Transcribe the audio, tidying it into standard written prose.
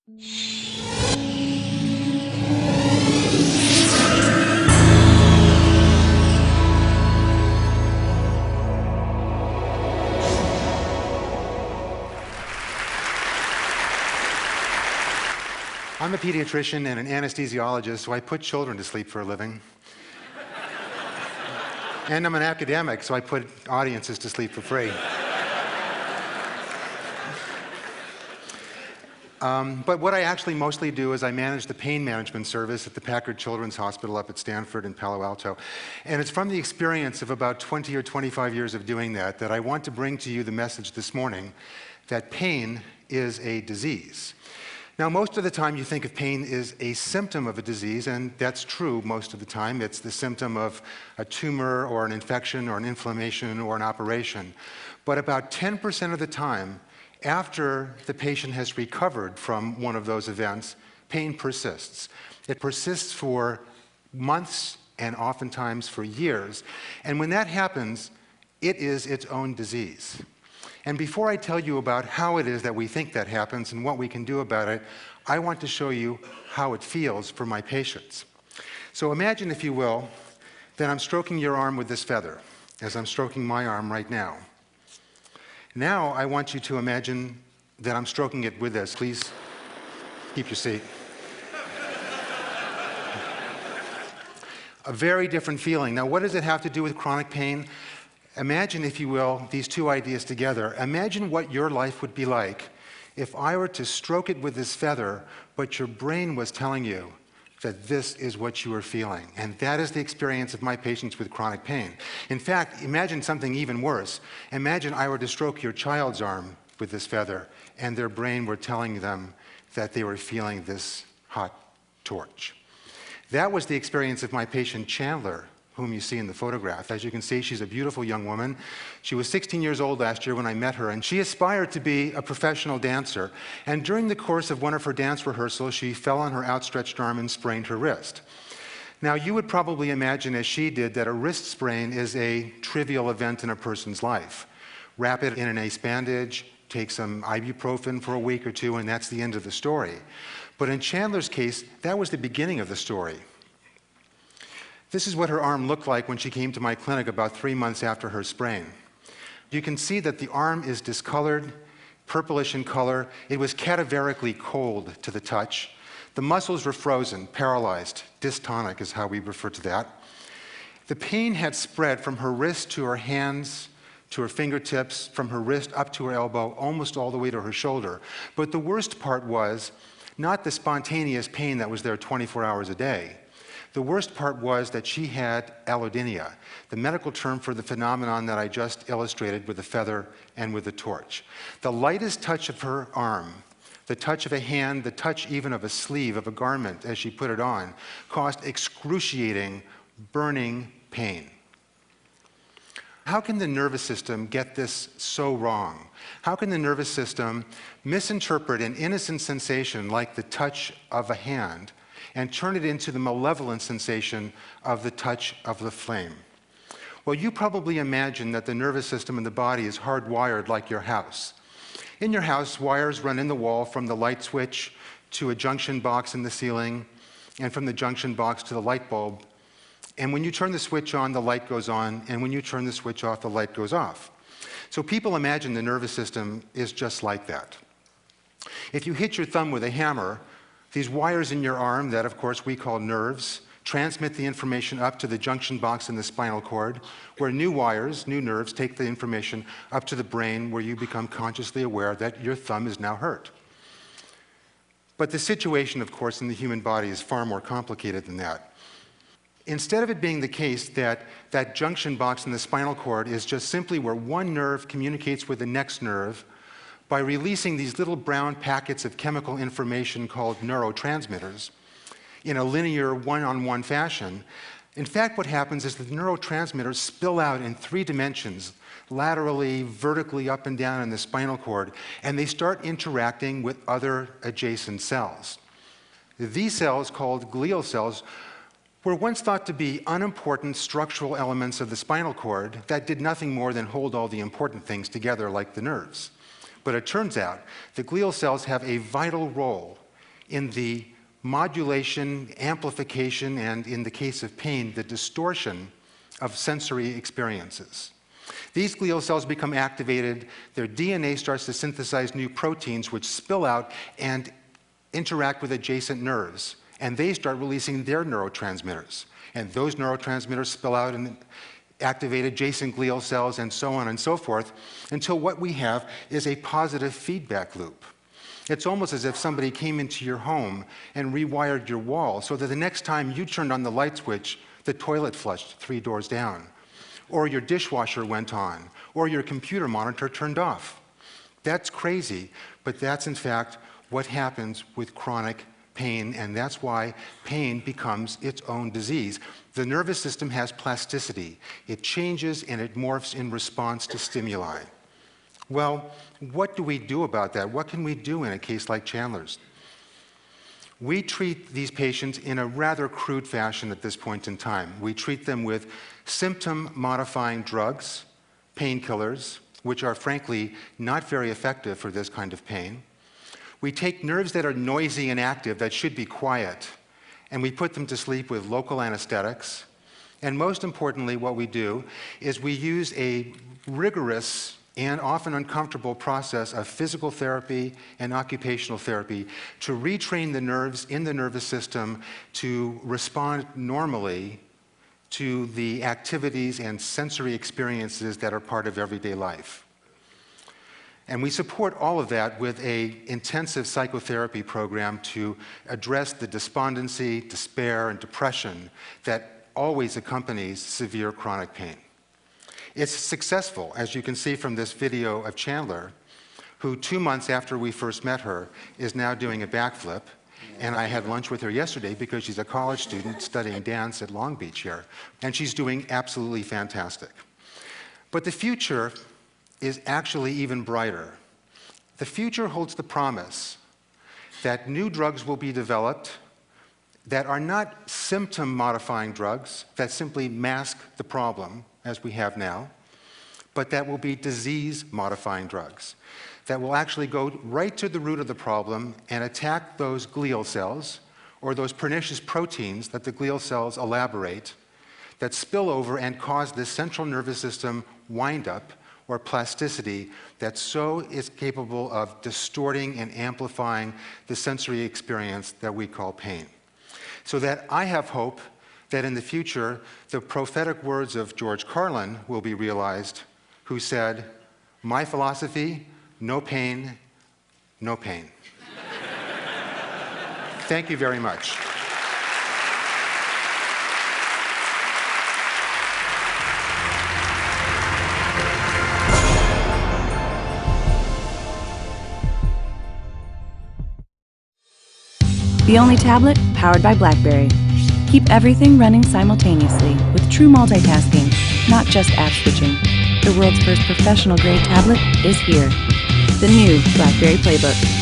I'm a pediatrician and an anesthesiologist, so I put children to sleep for a living. And I'm an academic, so I put audiences to sleep for free. But what I actually mostly do is I manage the pain management service at the Packard Children's Hospital up at Stanford in Palo Alto. And it's from the experience of about 20 or 25 years of doing that I want to bring to you the message this morning that pain is a disease. Now, most of the time you think of pain as a symptom of a disease, and that's true most of the time. It's the symptom of a tumor or an infection or an inflammation or an operation. But about 10% of the time, after the patient has recovered from one of those events, pain persists. It persists for months and oftentimes for years. And when that happens, it is its own disease. And before I tell you about how it is that we think that happens and what we can do about it, I want to show you how it feels for my patients. So imagine, if you will, that I'm stroking your arm with this feather, as I'm stroking my arm right now. Now I want you to imagine that I'm stroking it with this. Please keep your seat. A very different feeling. Now, what does it have to do with chronic pain? Imagine, if you will, these two ideas together. Imagine what your life would be like if I were to stroke it with this feather, but your brain was telling you that this is what you are feeling. And that is the experience of my patients with chronic pain. In fact, imagine something even worse. Imagine I were to stroke your child's arm with this feather, and their brain were telling them that they were feeling this hot torch. That was the experience of my patient Chandler, whom you see in the photograph. As you can see, she's a beautiful young woman. She was 16 years old last year when I met her, and she aspired to be a professional dancer. And during the course of one of her dance rehearsals, she fell on her outstretched arm and sprained her wrist. Now, you would probably imagine, as she did, that a wrist sprain is a trivial event in a person's life. Wrap it in an ace bandage, take some ibuprofen for a week or two, and that's the end of the story. But in Chandler's case, that was the beginning of the story. This is what her arm looked like when she came to my clinic about 3 months after her sprain. You can see that the arm is discolored, purplish in color. It was cadaverically cold to the touch. The muscles were frozen, paralyzed. Dystonic is how we refer to that. The pain had spread from her wrist to her hands, to her fingertips, from her wrist up to her elbow, almost all the way to her shoulder. But the worst part was not the spontaneous pain that was there 24 hours a day. The worst part was that she had allodynia, the medical term for the phenomenon that I just illustrated with the feather and with the torch. The lightest touch of her arm, the touch of a hand, the touch even of a sleeve of a garment as she put it on, caused excruciating, burning pain. How can the nervous system get this so wrong? How can the nervous system misinterpret an innocent sensation like the touch of a hand and turn it into the malevolent sensation of the touch of the flame? Well, you probably imagine that the nervous system in the body is hardwired like your house. In your house, wires run in the wall from the light switch to a junction box in the ceiling, and from the junction box to the light bulb. And when you turn the switch on, the light goes on, and when you turn the switch off, the light goes off. So people imagine the nervous system is just like that. If you hit your thumb with a hammer, these wires in your arm that, of course, we call nerves, transmit the information up to the junction box in the spinal cord, where new wires, new nerves, take the information up to the brain, where you become consciously aware that your thumb is now hurt. But the situation, of course, in the human body is far more complicated than that. Instead of it being the case that that junction box in the spinal cord is just simply where one nerve communicates with the next nerve, by releasing these little brown packets of chemical information called neurotransmitters in a linear one-on-one fashion, in fact what happens is that the neurotransmitters spill out in 3 dimensions, laterally, vertically, up and down in the spinal cord, and they start interacting with other adjacent cells. These cells, called glial cells, were once thought to be unimportant structural elements of the spinal cord that did nothing more than hold all the important things together like the nerves. But it turns out the glial cells have a vital role in the modulation, amplification, and in the case of pain, the distortion of sensory experiences. These glial cells become activated, their DNA starts to synthesize new proteins which spill out and interact with adjacent nerves, and they start releasing their neurotransmitters. And those neurotransmitters spill out and activate adjacent glial cells, and so on and so forth, until what we have is a positive feedback loop. It's almost as if somebody came into your home and rewired your wall so that the next time you turned on the light switch, the toilet flushed 3 doors down, or your dishwasher went on, or your computer monitor turned off. That's crazy, but that's in fact what happens with chronic pain, and that's why pain becomes its own disease. The nervous system has plasticity. It changes and it morphs in response to stimuli. Well, what do we do about that? What can we do in a case like Chandler's? We treat these patients in a rather crude fashion at this point in time. We treat them with symptom-modifying drugs, painkillers, which are frankly not very effective for this kind of pain. We take nerves that are noisy and active, that should be quiet, and we put them to sleep with local anesthetics. And most importantly, what we do is we use a rigorous and often uncomfortable process of physical therapy and occupational therapy to retrain the nerves in the nervous system to respond normally to the activities and sensory experiences that are part of everyday life. And we support all of that with an intensive psychotherapy program to address the despondency, despair, and depression that always accompanies severe chronic pain. It's successful, as you can see from this video of Chandler, who 2 months after we first met her is now doing a backflip. And I had lunch with her yesterday because she's a college student studying dance at Long Beach here. And she's doing absolutely fantastic. But the future is actually even brighter. The future holds the promise that new drugs will be developed that are not symptom-modifying drugs that simply mask the problem, as we have now, but that will be disease-modifying drugs that will actually go right to the root of the problem and attack those glial cells or those pernicious proteins that the glial cells elaborate that spill over and cause this central nervous system wind-up or plasticity that so is capable of distorting and amplifying the sensory experience that we call pain. So that I have hope that in the future, the prophetic words of George Carlin will be realized, who said, "My philosophy, no pain, no pain." Thank you very much. The only tablet powered by BlackBerry. Keep everything running simultaneously with true multitasking, not just app switching. The world's first professional-grade tablet is here. The new BlackBerry Playbook.